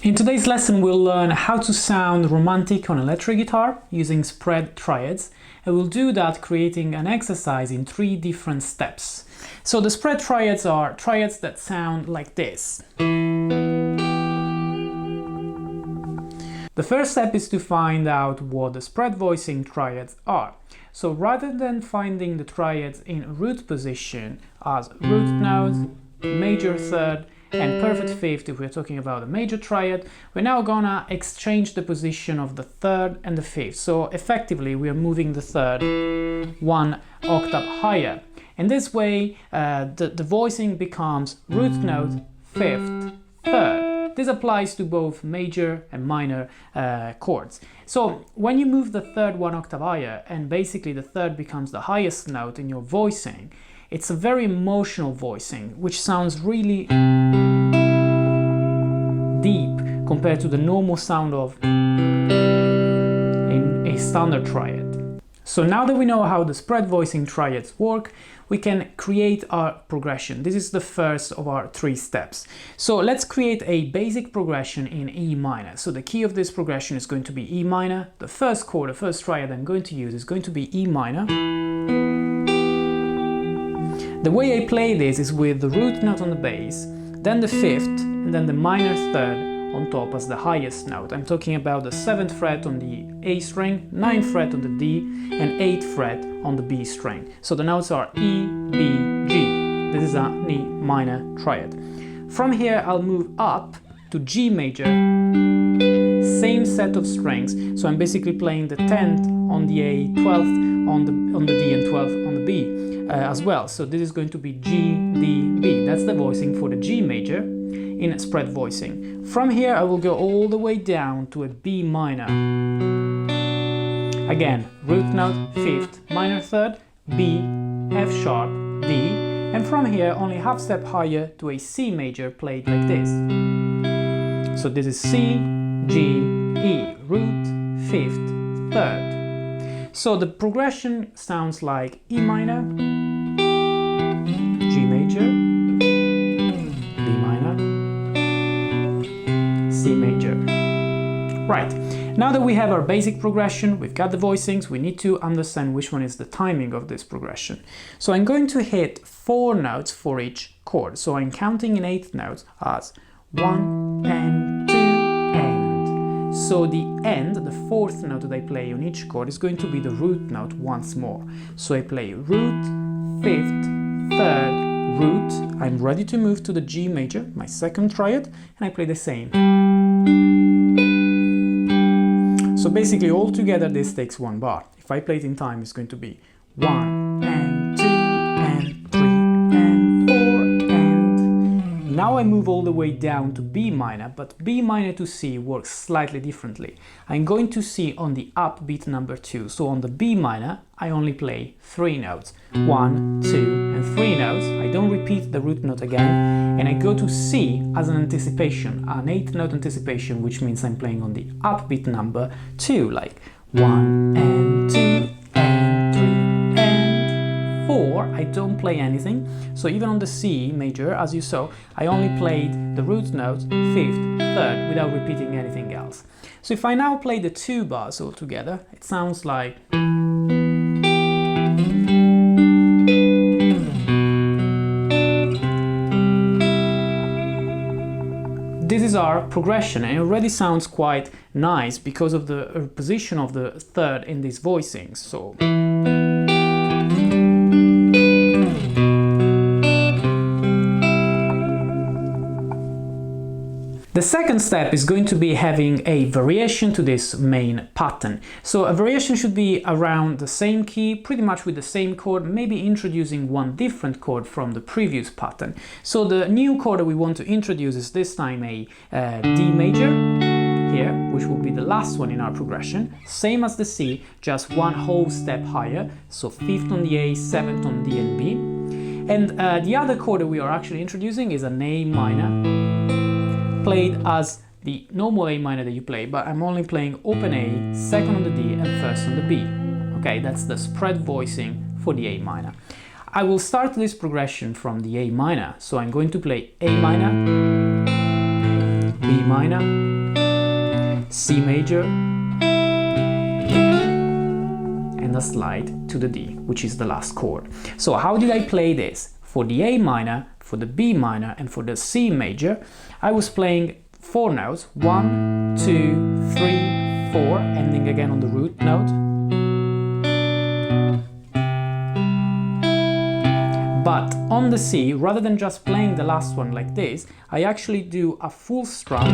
In today's lesson we'll learn how to sound romantic on electric guitar using spread triads, and we'll do that creating an exercise in 3 different steps. So the spread triads are triads that sound like this. The first step is to find out what the spread voicing triads are. So rather than finding the triads in root position as root note, major third and perfect fifth, if we're talking about a major triad, we're now gonna exchange the position of the third and the fifth. So effectively we are moving the third 1 octave higher. In this way the voicing becomes root note, fifth, third. This applies to both major and minor chords. So when you move the third 1 octave higher and basically the third becomes the highest note in your voicing, it's a very emotional voicing, which sounds really deep compared to the normal sound of in a standard triad. So now that we know how the spread voicing triads work, we can create our progression. This is the first of our 3 steps. So let's create a basic progression in E minor. So the key of this progression is going to be E minor. The first chord, the first triad I'm going to use is going to be E minor. The way I play this is with the root note on the bass, then the fifth, and then the minor third on top as the highest note. I'm talking about the 7th fret on the A string, 9th fret on the D, and 8th fret on the B string. So the notes are E, B, G. This is a E minor triad. From here I'll move up to G major, same set of strings. So I'm basically playing the 10th on the A, 12th on the D, and 12th on the B. As well. So this is going to be G, D, B. That's the voicing for the G major in spread voicing. From here I will go all the way down to a B minor. Again, root note, fifth, minor third, B, F sharp, D, and from here only half step higher to a C major played like this. So this is C, G, E, root, fifth, third. So the progression sounds like E minor, G major, B minor, C major. Right, now that we have our basic progression, we've got the voicings, we need to understand which one is the timing of this progression. So I'm going to hit 4 notes for each chord. So I'm counting in 8th notes as 1 and 2 and. So the end, the 4th note that I play on each chord is going to be the root note once more. So I play root, 5th, 3rd, root. I'm ready to move to the G major, my 2nd triad, and I play the same. So basically all together this takes 1 bar. If I play it in time, it's going to be 1 and 2 and 3 and 4 and... Now I move all the way down to B minor, but B minor to C works slightly differently. I'm going to C on the upbeat number 2. So on the B minor, I only play 3 notes. 1, 2 and 3 notes. I don't repeat the root note again, and I go to C as an anticipation, an 8th note anticipation, which means I'm playing on the upbeat number 2, like 1 and 2 and 3 and 4. I don't play anything. So even on the C major, as you saw, I only played the root note, 5th, 3rd, without repeating anything else. So if I now play the 2 bars all together, it sounds like... This is our progression, and it already sounds quite nice because of the position of the 3rd in these voicings. So the second step is going to be having a variation to this main pattern. So a variation should be around the same key, pretty much with the same chord, maybe introducing one different chord from the previous pattern. So the new chord that we want to introduce is this time a D major here, which will be the last one in our progression. Same as the C, just 1 whole step higher. So 5th on the A, 7th on D and B. And the other chord that we are actually introducing is an A minor, played as the normal A minor that you play, but I'm only playing open A, 2nd on the D and 1st on the B. Okay, that's the spread voicing for the A minor. I will start this progression from the A minor, so I'm going to play A minor, B minor, C major, and a slide to the D, which is the last chord. So how did I play this? For the A minor, for the B minor, and for the C major, I was playing 4 notes, 1, 2, 3, 4, ending again on the root note. But on the C, rather than just playing the last one like this, I actually do a full strum.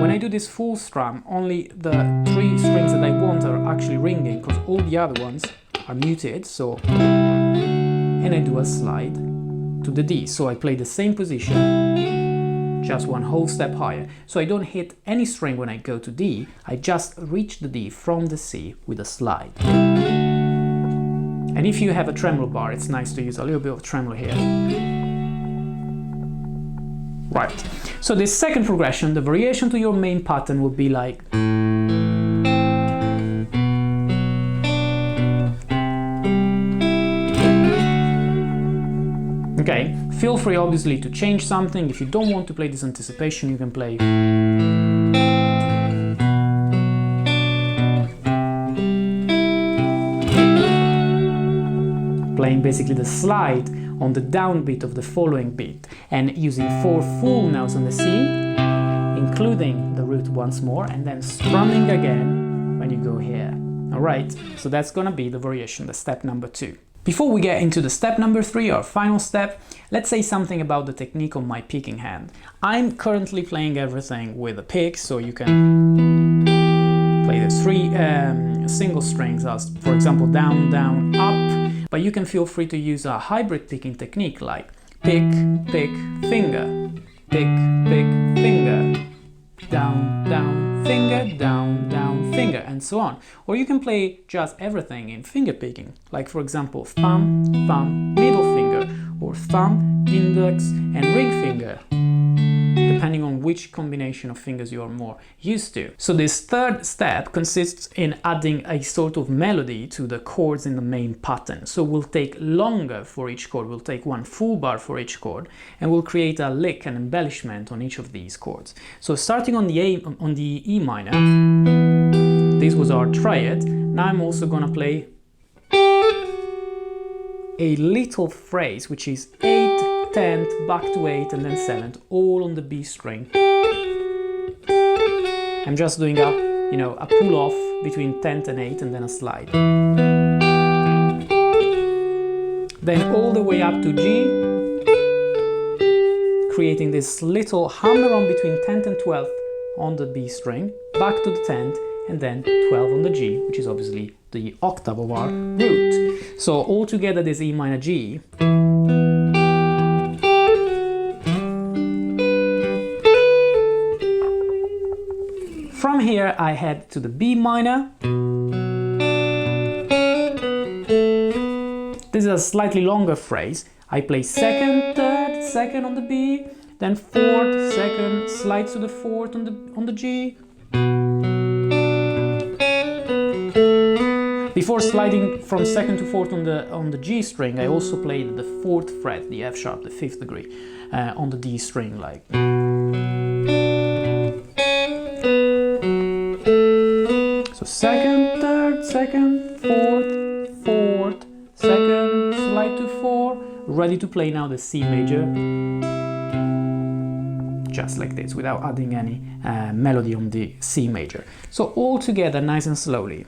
When I do this full strum, only the 3 strings that I want are actually ringing, because all the other ones are muted, so... And I do a slide to the D, so I play the same position, just one whole step higher. So I don't hit any string when I go to D, I just reach the D from the C with a slide. And if you have a tremolo bar, it's nice to use a little bit of tremolo here. Right, so this second progression, the variation to your main pattern would be like... Okay, feel free obviously to change something. If you don't want to play this anticipation, you can play... Playing basically the slide on the downbeat of the following beat and using 4 full notes on the C, including the root once more, and then strumming again when you go here. Alright, so that's gonna be the variation, the step number 2. Before we get into the step number 3, our final step, let's say something about the technique of my picking hand. I'm currently playing everything with a pick, so you can play the 3 single strings as, for example, down, down, up, but you can feel free to use a hybrid picking technique like pick, pick, finger, pick, pick, finger, down, down, finger, down, down, finger, and so on. Or you can play just everything in finger picking, like for example thumb, thumb, middle finger, or thumb, index, and ring finger, depending on which combination of fingers you are more used to. So this third step consists in adding a sort of melody to the chords in the main pattern. So we'll take longer for each chord, we'll take 1 full bar for each chord, and we'll create a lick and embellishment on each of these chords. So starting on the E minor, this was our triad. Now I'm also gonna play a little phrase, which is 8, 10th, back to 8, and then 7th, all on the B string. I'm just doing a pull off between 10th and 8th, and then a slide. Then all the way up to G, creating this little hammer on between 10th and 12th on the B string, back to the 10th, and then 12 on the G, which is obviously the octave of our root. So all together this E minor G. From here I head to the B minor. This is a slightly longer phrase. I play second, third, second on the B, then fourth, second, slide to the fourth on the G. Before sliding from second to fourth on the G string, I also played the 4th fret, the F sharp, the 5th degree, on the D string, like. So second, third, second, fourth, fourth, second, slide to 4, ready to play now the C major, just like this, without adding any melody on the C major. So all together, nice and slowly.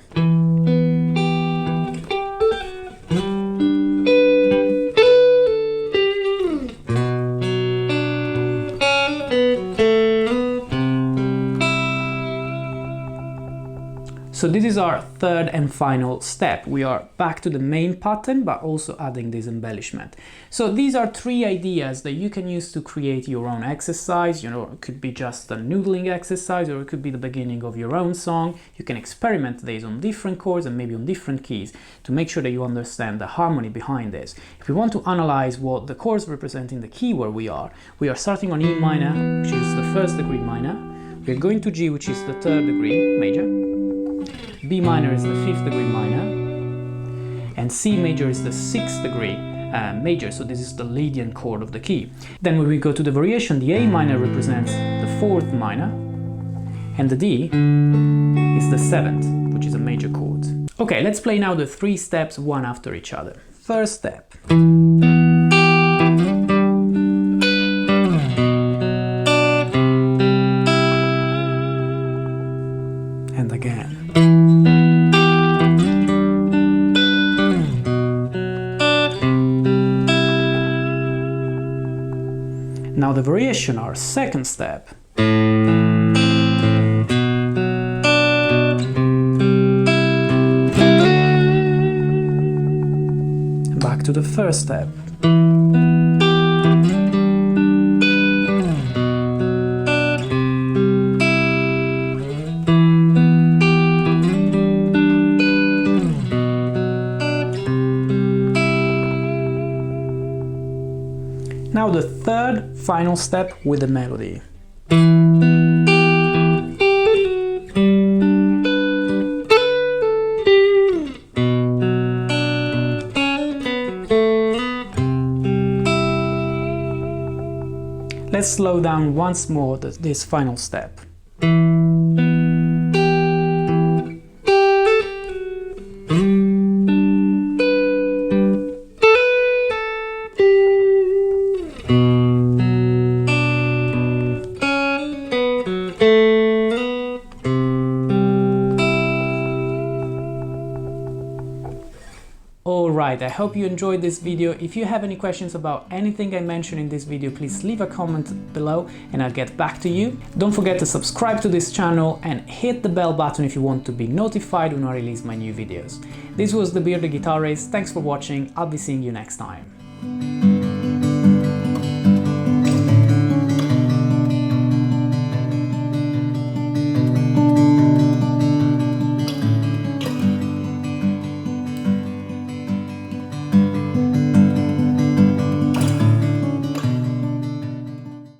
So this is our third and final step. We are back to the main pattern, but also adding this embellishment. So these are 3 ideas that you can use to create your own exercise. It could be just a noodling exercise, or it could be the beginning of your own song. You can experiment these on different chords and maybe on different keys to make sure that you understand the harmony behind this. If we want to analyze what the chords represent in the key where we are starting on E minor, which is the 1st degree minor. We're going to G, which is the 3rd degree major. B minor is the 5th degree minor, and C major is the 6th degree major, so this is the Lydian chord of the key. Then when we go to the variation, the A minor represents the 4th minor, and the D is the 7th, which is a major chord. Okay, let's play now the 3 steps one after each other. First step. And again. Now the variation are second step. Back to the first step. Now the third, final step with the melody. Let's slow down once more this final step. Alright, I hope you enjoyed this video. If you have any questions about anything I mentioned in this video, please leave a comment below and I'll get back to you. Don't forget to subscribe to this channel and hit the bell button if you want to be notified when I release my new videos. This was The Bearded Guitarist. Thanks for watching. I'll be seeing you next time.